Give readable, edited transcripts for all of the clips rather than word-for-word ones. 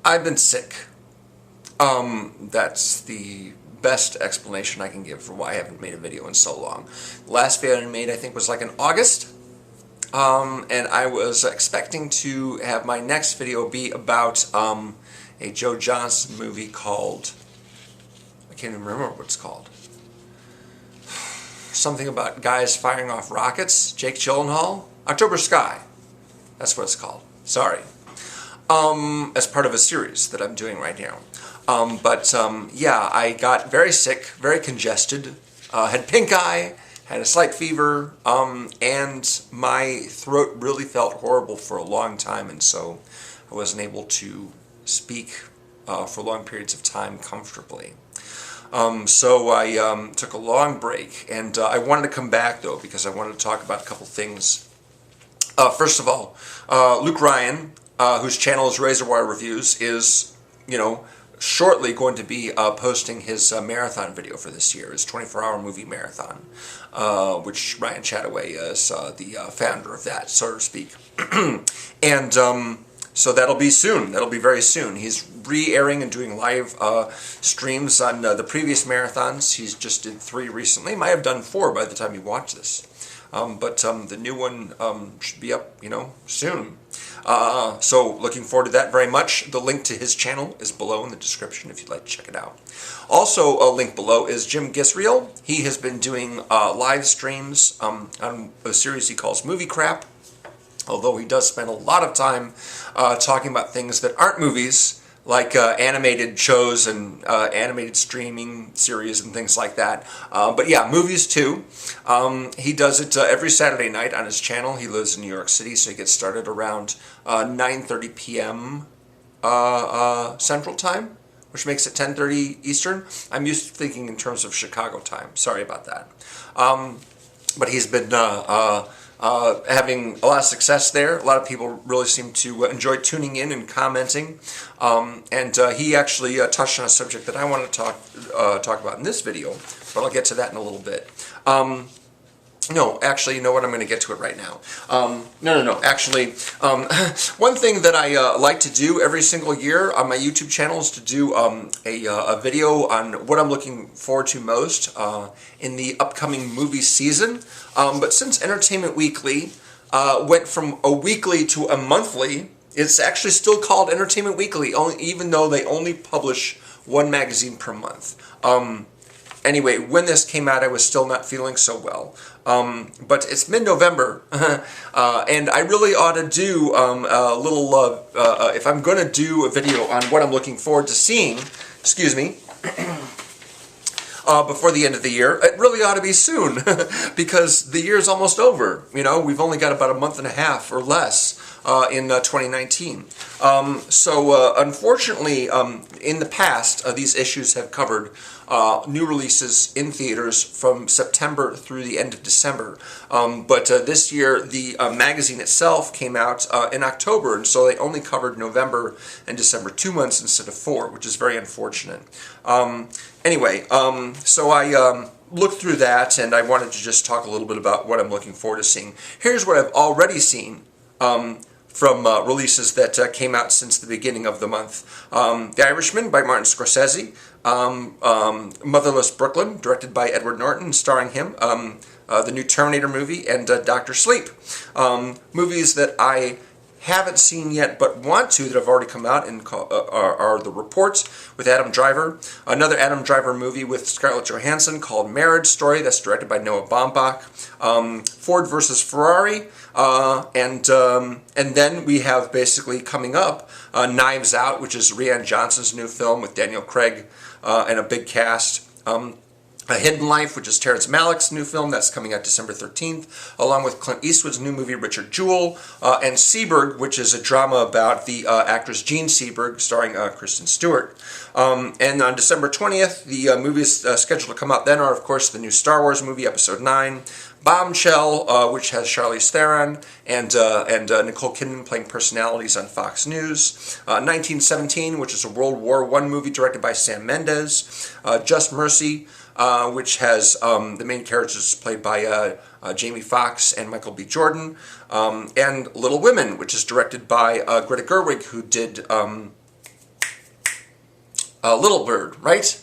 I've been sick. That's the best explanation I can give for why I haven't made a video in so long. The last video I made, I think, was like in August. And I was expecting to have my next video be about a Joe Johnston movie called, I can't even remember what it's called. Something about guys firing off rockets. Jake Gyllenhaal. October Sky. That's what it's called. Sorry. As part of a series that I'm doing right now. Yeah, I got very sick, very congested, had pink eye, had a slight fever, and my throat really felt horrible for a long time, and so I wasn't able to speak for long periods of time comfortably. So I took a long break, and I wanted to come back, though, because I wanted to talk about a couple things. First of all, Luke Ryan, whose channel is Razorwire Reviews, is, shortly going to be posting his marathon video for this year, his 24-hour movie marathon, which Ryan Chataway is the founder of that, so to speak. And so that'll be soon. That'll be very soon. He's re-airing and doing live streams on the previous marathons. He's just did 3 recently. Might have done 4 by the time you watch this. But the new one should be up, soon. So looking forward to that very much. The link to his channel is below in the description if you'd like to check it out. Also, a link below is Jim Gisriel. He has been doing live streams on a series he calls Movie Crap, although he does spend a lot of time talking about things that aren't movies, like animated shows and animated streaming series and things like that. But yeah, movies too. He does it every Saturday night on his channel. He lives in New York City, so he gets started around 9:30 p.m. Central Time, which makes it 10:30 Eastern. I'm used to thinking in terms of Chicago time. Sorry about that. But he's been having a lot of success there. A lot of people really seem to enjoy tuning in and commenting. And he actually touched on a subject that I want to talk about in this video, but I'll get to that in a little bit. No, actually, you know what? I'm going to get to it right now. No. Actually, one thing that I like to do every single year on my YouTube channel is to do a video on what I'm looking forward to most in the upcoming movie season. But since Entertainment Weekly went from a weekly to a monthly, it's actually still called Entertainment Weekly, even though they only publish 1 magazine per month. Anyway, when this came out, I was still not feeling so well. But it's mid-November, and I really ought to do a little, if I'm going to do a video on what I'm looking forward to seeing, excuse me, before the end of the year, it really ought to be soon, because the year's almost over. We've only got about a month and a half or less in 2019. So unfortunately, in the past, these issues have covered new releases in theaters from September through the end of December. But this year, the magazine itself came out in October, and so they only covered November and December, 2 months instead of 4, which is very unfortunate. Anyway, so I looked through that, and I wanted to just talk a little bit about what I'm looking forward to seeing. Here's what I've already seen from releases that came out since the beginning of the month. The Irishman by Martin Scorsese, Motherless Brooklyn, directed by Edward Norton, starring him, the new Terminator movie, and Dr. Sleep. Movies that I haven't seen yet but want to, that have already come out, and are The Reports with Adam Driver, another Adam Driver movie with Scarlett Johansson called Marriage Story, that's directed by Noah Baumbach, Ford versus Ferrari, and then we have basically coming up Knives Out, which is Rian Johnson's new film with Daniel Craig and a big cast. A Hidden Life, which is Terrence Malick's new film, that's coming out December 13th, along with Clint Eastwood's new movie Richard Jewell, and Seberg, which is a drama about the actress Jean Seberg, starring Kristen Stewart. And on December 20th, the movies scheduled to come out then are, of course, the new Star Wars movie, Episode 9, Bombshell, which has Charlize Theron and Nicole Kidman playing personalities on Fox News, 1917, which is a World War I movie directed by Sam Mendes, Just Mercy, which has the main characters played by Jamie Foxx and Michael B. Jordan, and Little Women, which is directed by Greta Gerwig, who did Little Bird, right?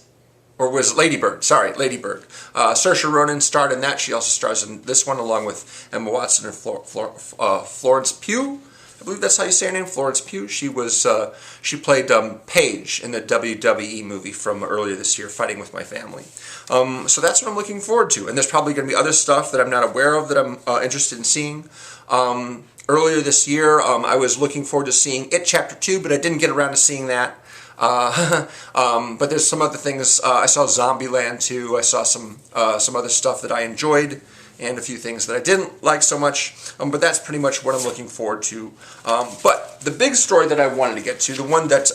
Or was it Lady Bird? Sorry, Lady Bird. Saoirse Ronan starred in that. She also stars in this one along with Emma Watson and Florence Pugh. I believe that's how you say her name, Florence Pugh. She played Paige in the WWE movie from earlier this year, Fighting with My Family. So that's what I'm looking forward to. And there's probably going to be other stuff that I'm not aware of that I'm interested in seeing. Earlier this year, I was looking forward to seeing It Chapter 2, but I didn't get around to seeing that. But there's some other things. I saw Zombieland 2. I saw some other stuff that I enjoyed, and a few things that I didn't like so much. But that's pretty much what I'm looking forward to. But the big story that I wanted to get to, the one that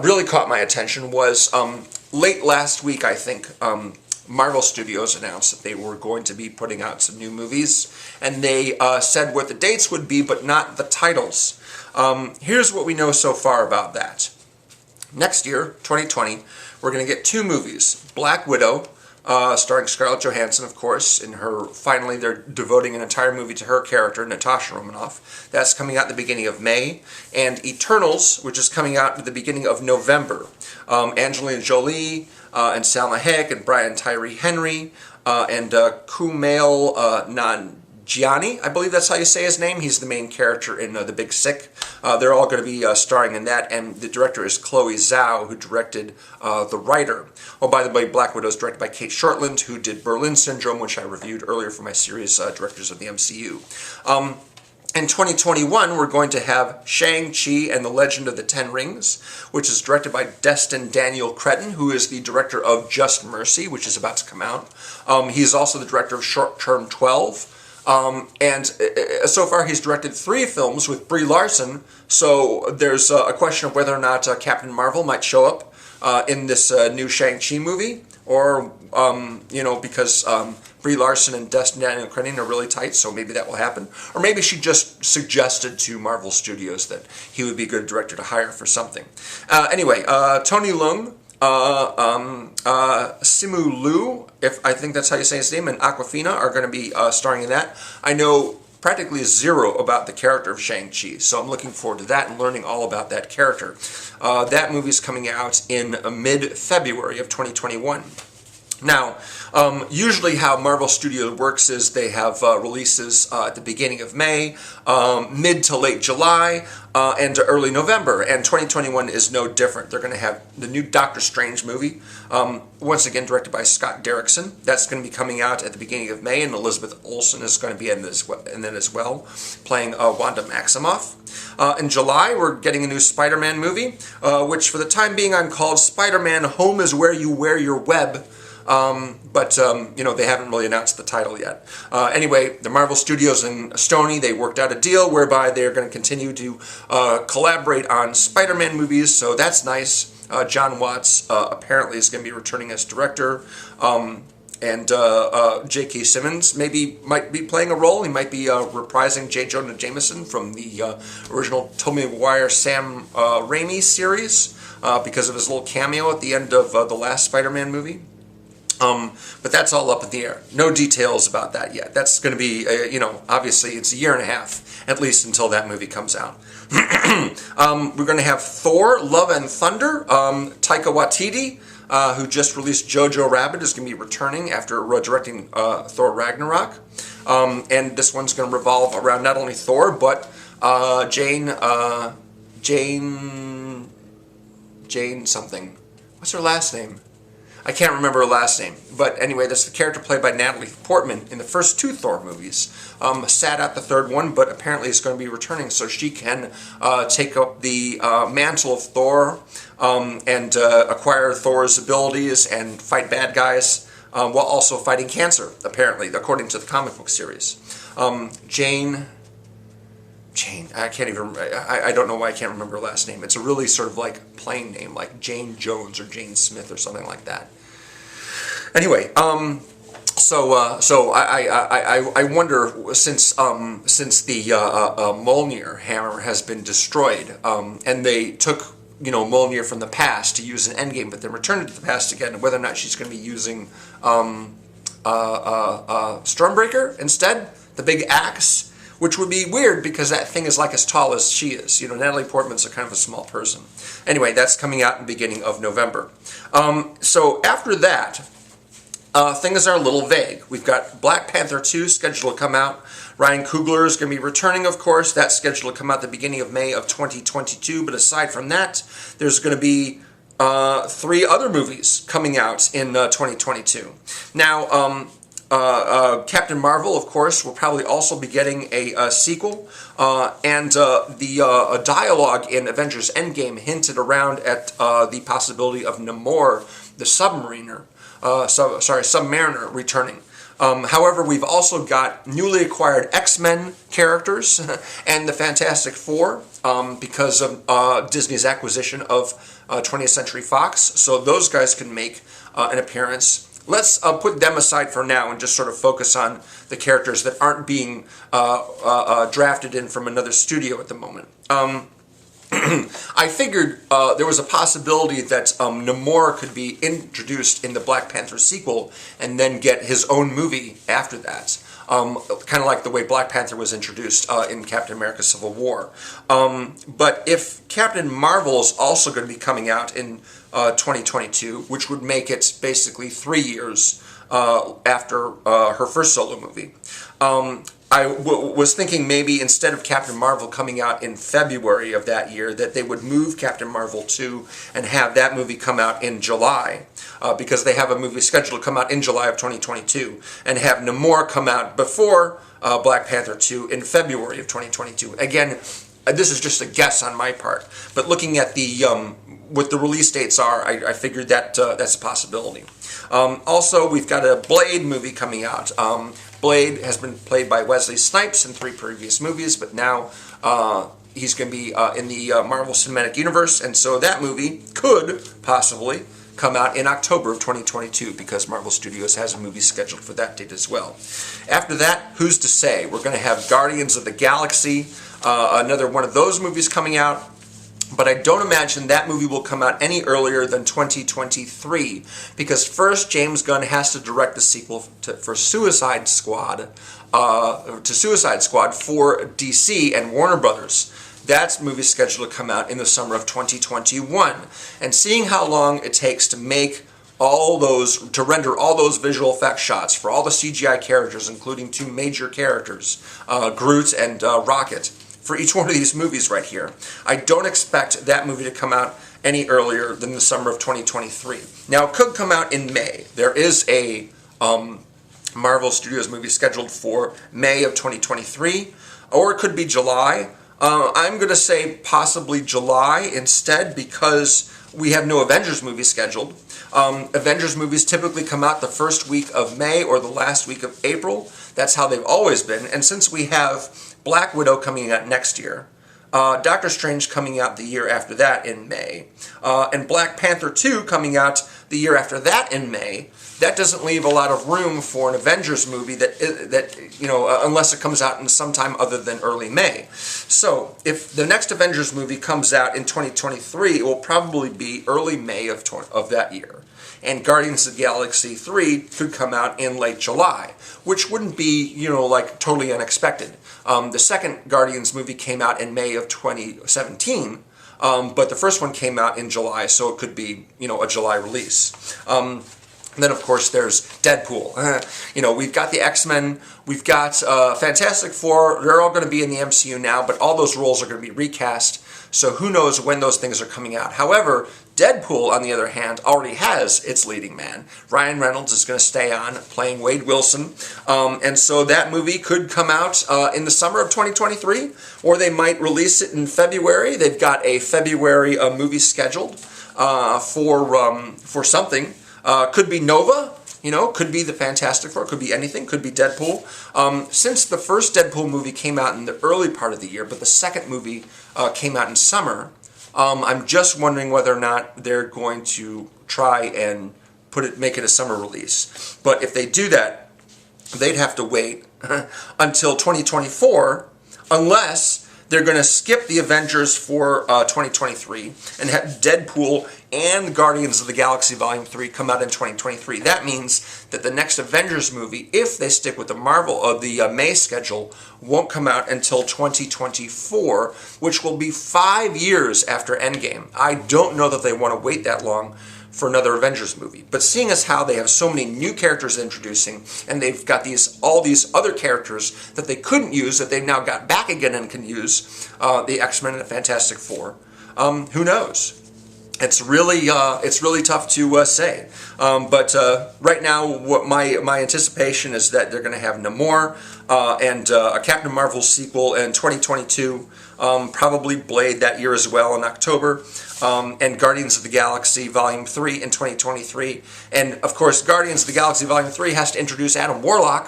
really caught my attention, was late last week, I think. Marvel Studios announced that they were going to be putting out some new movies, and they said what the dates would be, but not the titles. Here's what we know so far about that. Next year, 2020, we're going to get 2 movies. Black Widow, starring Scarlett Johansson, of course, finally they're devoting an entire movie to her character, Natasha Romanoff. That's coming out at the beginning of May. And Eternals, which is coming out at the beginning of November. Angelina Jolie, and Salma Hayek, and Brian Tyree Henry, and Kumail Nanjiani, I believe that's how you say his name. He's the main character in The Big Sick. They're all going to be starring in that, and the director is Chloe Zhao, who directed The Writer. Oh, by the way, Black Widow is directed by Kate Shortland, who did Berlin Syndrome, which I reviewed earlier for my series, Directors of the MCU. In 2021, we're going to have Shang-Chi and the Legend of the Ten Rings, which is directed by Destin Daniel Cretton, who is the director of Just Mercy, which is about to come out. He's also the director of Short Term 12. And so far he's directed 3 films with Brie Larson, so there's a question of whether or not Captain Marvel might show up in this new Shang-Chi movie, or, because Brie Larson and Destin Daniel Cretton are really tight, so maybe that will happen. Or maybe she just suggested to Marvel Studios that he would be a good director to hire for something. Anyway, Tony Leung, Simu Liu, if I think that's how you say his name, and Awkwafina are going to be starring in that. I know practically zero about the character of Shang-Chi, so I'm looking forward to that and learning all about that character. That movie's coming out in mid-February of 2021. Now, usually how Marvel Studios works is they have releases at the beginning of May, mid to late July, and to early November, and 2021 is no different. They're going to have the new Doctor Strange movie, once again directed by Scott Derrickson. That's going to be coming out at the beginning of May, and Elizabeth Olsen is going to be in it as well, playing Wanda Maximoff. In July, we're getting a new Spider-Man movie, which for the time being I'm called Spider-Man Home is Where You Wear Your Web. But they haven't really announced the title yet. Anyway, the Marvel Studios and Sony, they worked out a deal whereby they're going to continue to collaborate on Spider-Man movies, so that's nice. John Watts apparently is going to be returning as director, and J.K. Simmons might be playing a role. He might be reprising J. Jonah Jameson from the original Tobey Maguire Sam Raimi series because of his little cameo at the end of the last Spider-Man movie. But that's all up in the air. No details about that yet. That's going to be, obviously it's a year and a half, at least until that movie comes out. We're going to have Thor, Love and Thunder. Taika Waititi, who just released Jojo Rabbit, is going to be returning after directing Thor Ragnarok. And this one's going to revolve around not only Thor, but Jane something. What's her last name? I can't remember her last name, but anyway, that's the character played by Natalie Portman in the first 2 Thor movies. Sat out the 3rd one, but apparently is going to be returning so she can take up the mantle of Thor and acquire Thor's abilities and fight bad guys while also fighting cancer, apparently, according to the comic book series. Jane, I can't even, I don't know why I can't remember her last name. It's a really sort of like plain name, like Jane Jones or Jane Smith or something like that. Anyway, so I wonder, since the Mjolnir hammer has been destroyed, and they took Mjolnir from the past to use in Endgame, but then returned it to the past again, whether or not she's going to be using Stormbreaker instead, the big axe, which would be weird because that thing is like as tall as she is. Natalie Portman's a kind of a small person. Anyway, that's coming out in the beginning of November. So after that, things are a little vague. We've got Black Panther 2 scheduled to come out. Ryan Coogler is going to be returning, of course. That's scheduled to come out the beginning of May of 2022. But aside from that, there's going to be 3 other movies coming out in 2022. Now, Captain Marvel, of course, will probably also be getting a sequel. And the dialogue in Avengers Endgame hinted around at the possibility of Namor, the submariner, Submariner returning. However, we've also got newly acquired X-Men characters and the Fantastic Four because of Disney's acquisition of 20th Century Fox. So those guys can make an appearance. Let's put them aside for now and just sort of focus on the characters that aren't being drafted in from another studio at the moment. I figured there was a possibility that Namor could be introduced in the Black Panther sequel and then get his own movie after that. Kind of like the way Black Panther was introduced in Captain America Civil War. But if Captain Marvel is also going to be coming out in 2022, which would make it basically 3 years after her first solo movie, I was thinking maybe instead of Captain Marvel coming out in February of that year, that they would move Captain Marvel 2 and have that movie come out in July, because they have a movie scheduled to come out in July of 2022, and have Namor come out before Black Panther 2 in February of 2022. Again, this is just a guess on my part, but looking at the what the release dates are, I figured that that's a possibility. Also, we've got a Blade movie coming out. Blade has been played by Wesley Snipes in 3 previous movies, but now he's going to be in the Marvel Cinematic Universe, and so that movie could possibly come out in October of 2022 because Marvel Studios has a movie scheduled for that date as well. After that, who's to say? We're going to have Guardians of the Galaxy, another one of those movies coming out. But I don't imagine that movie will come out any earlier than 2023, because first James Gunn has to direct the sequel for Suicide Squad for DC and Warner Brothers. That movie is scheduled to come out in the summer of 2021. And seeing how long it takes to make to render all those visual effect shots for all the CGI characters, including 2 major characters, Groot and Rocket, for each one of these movies right here, I don't expect that movie to come out any earlier than the summer of 2023. Now, it could come out in May. There is a Marvel Studios movie scheduled for May of 2023, or it could be July. I'm going to say possibly July instead, because we have no Avengers movie scheduled. Avengers movies typically come out the first week of May or the last week of April. That's how they've always been. And since we have Black Widow coming out next year, Doctor Strange coming out the year after that in May, and Black Panther 2 coming out the year after that in May, that doesn't leave a lot of room for an Avengers movie unless it comes out in some time other than early May. So if the next Avengers movie comes out in 2023, it will probably be early May of that year. And Guardians of the Galaxy 3 could come out in late July, which wouldn't be, totally unexpected. The second Guardians movie came out in May of 2017, but the first one came out in July, so it could be, a July release. And then, of course, there's Deadpool. We've got the X-Men, we've got Fantastic Four. They're all going to be in the MCU now, but all those roles are going to be recast, so who knows when those things are coming out. However, Deadpool, on the other hand, already has its leading man. Ryan Reynolds is going to stay on playing Wade Wilson, and so that movie could come out in the summer of 2023, or they might release it in February. They've got a February movie scheduled for something. Could be Nova, could be the Fantastic Four, could be anything, could be Deadpool. Since the first Deadpool movie came out in the early part of the year, but the second movie came out in summer, I'm just wondering whether or not they're going to try and make it a summer release. But if they do that, they'd have to wait until 2024, unless they're going to skip the Avengers for 2023 and have Deadpool and Guardians of the Galaxy Volume 3 come out in 2023. That means that the next Avengers movie, if they stick with the May schedule, won't come out until 2024, which will be 5 years after Endgame. I don't know that they want to wait that long for another Avengers movie. But seeing as how they have so many new characters introducing, and they've got all these other characters that they couldn't use, that they've now got back again and can use, the X-Men and the Fantastic Four, who knows? It's really tough to say. But right now, what my anticipation is that they're going to have Namor and a Captain Marvel sequel in 2022, probably Blade that year as well in October, and Guardians of the Galaxy Volume 3 in 2023. And of course, Guardians of the Galaxy Volume 3 has to introduce Adam Warlock.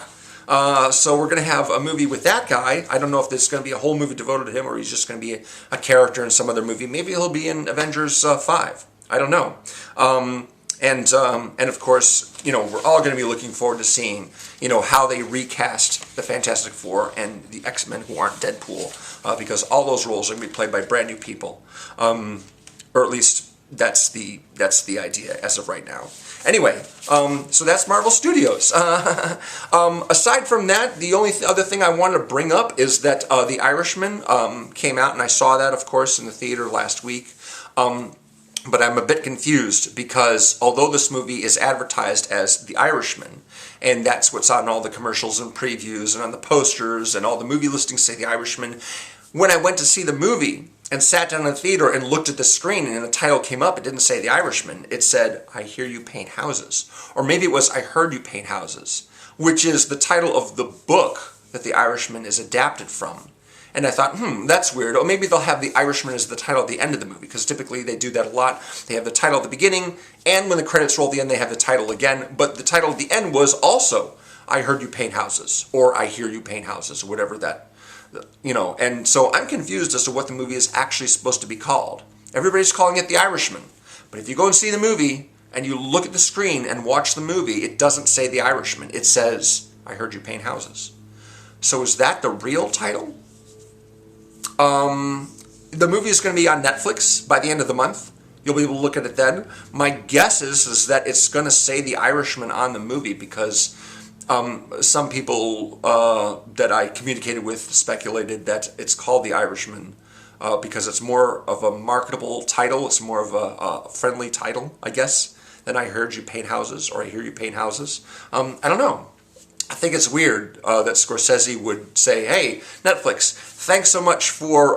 So we're going to have a movie with that guy. I don't know if there's going to be a whole movie devoted to him or he's just going to be a character in some other movie. Maybe he'll be in Avengers 5. I don't know. And of course, we're all going to be looking forward to seeing, how they recast the Fantastic Four and the X-Men who aren't Deadpool, because all those roles are going to be played by brand new people. Or at least that's the idea as of right now. Anyway, so that's Marvel Studios. Aside from that, the only other thing I wanted to bring up is that The Irishman came out, and I saw that, of course, in the theater last week. But I'm a bit confused because although this movie is advertised as The Irishman, and that's what's on all the commercials and previews and on the posters and all the movie listings say The Irishman, when I went to see the movie and sat down in the theater and looked at the screen and the title came up, it didn't say The Irishman. It said, I Hear You Paint Houses. Or maybe it was I Heard You Paint Houses, which is the title of the book that The Irishman is adapted from. And I thought, that's weird. Or maybe they'll have The Irishman as the title at the end of the movie, because typically they do that a lot. They have the title at the beginning, and when the credits roll at the end, they have the title again. But the title at the end was also I Heard You Paint Houses, or I Hear You Paint Houses, or whatever that, And so I'm confused as to what the movie is actually supposed to be called. Everybody's calling it The Irishman. But if you go and see the movie, and you look at the screen and watch the movie, it doesn't say The Irishman. It says, I Heard You Paint Houses. So is that the real title? The movie is going to be on Netflix by the end of the month. You'll be able to look at it then. My guess is that it's going to say The Irishman on the movie because some people that I communicated with speculated that it's called The Irishman because it's more of a marketable title. It's more of a friendly title, I guess, than I Heard You Paint Houses or I Hear You Paint Houses. I don't know. I think it's weird that Scorsese would say, "Hey, Netflix, thanks so much for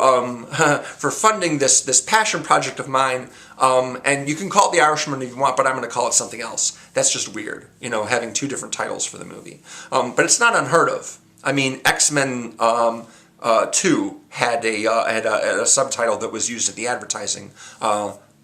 funding this passion project of mine, and you can call it The Irishman if you want, but I'm going to call it something else." That's just weird, having two different titles for the movie. But it's not unheard of. I mean, X-Men 2 had a subtitle that was used in the advertising,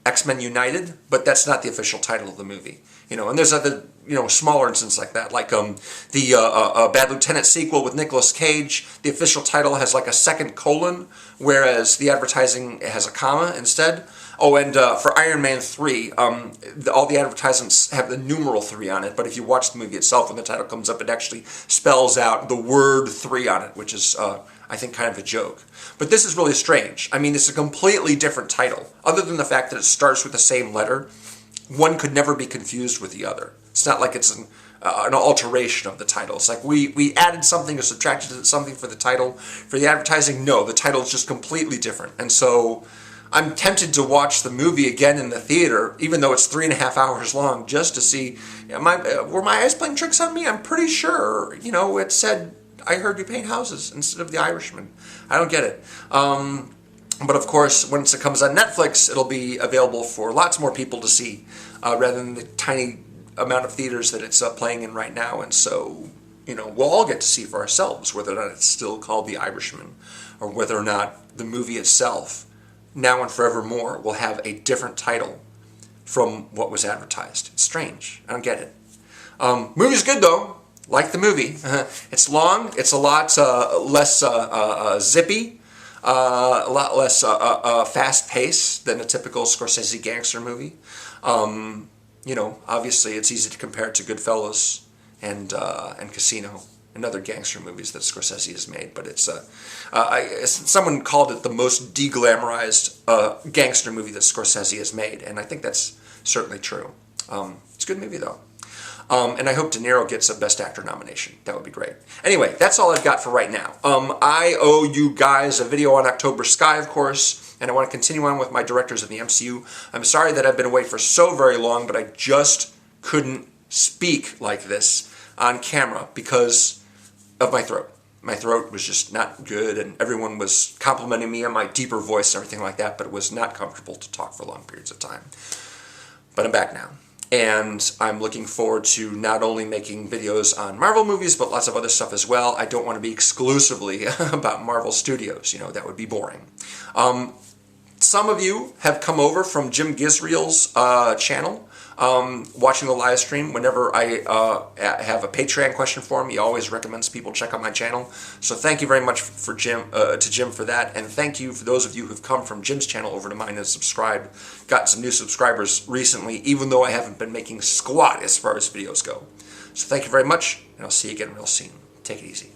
X-Men United, but that's not the official title of the movie. And there's other, smaller instances like that, like the Bad Lieutenant sequel with Nicolas Cage. The official title has like a second colon, whereas the advertising has a comma instead. Oh, and for Iron Man 3, all the advertisements have the numeral 3 on it, but if you watch the movie itself, when the title comes up, it actually spells out the word 3 on it, which is, I think, kind of a joke. But this is really strange. I mean, it's a completely different title. Other than the fact that it starts with the same letter, one could never be confused with the other. It's not like it's an alteration of the title. It's like we added something or subtracted something for the title. For the advertising, no, the title is just completely different. And so I'm tempted to watch the movie again in the theater, even though it's 3.5 hours long, just to see, were my eyes playing tricks on me? I'm pretty sure, it said, I Heard You Paint Houses instead of The Irishman. I don't get it. But of course, once it comes on Netflix, it'll be available for lots more people to see, rather than the tiny amount of theaters that it's playing in right now. And so, we'll all get to see for ourselves whether or not it's still called The Irishman, or whether or not the movie itself, now and forevermore, will have a different title from what was advertised. It's strange. I don't get it. Movie's good though. Like the movie. It's long. It's a lot less zippy. A lot less fast-paced than a typical Scorsese gangster movie. Obviously it's easy to compare it to Goodfellas and Casino other gangster movies that Scorsese has made, but it's someone called it the most deglamorized gangster movie that Scorsese has made, and I think that's certainly true. It's a good movie though. And I hope De Niro gets a Best Actor nomination. That would be great. Anyway, that's all I've got for right now. I owe you guys a video on October Sky, of course, and I want to continue on with my directors of the MCU. I'm sorry that I've been away for so very long, but I just couldn't speak like this on camera because of my throat. My throat was just not good, and everyone was complimenting me on my deeper voice and everything like that, but it was not comfortable to talk for long periods of time. But I'm back now. And I'm looking forward to not only making videos on Marvel movies, but lots of other stuff as well. I don't want to be exclusively about Marvel Studios. You know, that would be boring. Some of you have come over from Jim Gisriel's channel, watching the live stream. Whenever I have a Patreon question for him, he always recommends people check out my channel. So thank you very much for Jim for that, and thank you for those of you who've come from Jim's channel over to mine and subscribed. Got some new subscribers recently, even though I haven't been making squat as far as videos go. So thank you very much, and I'll see you again real soon. Take it easy.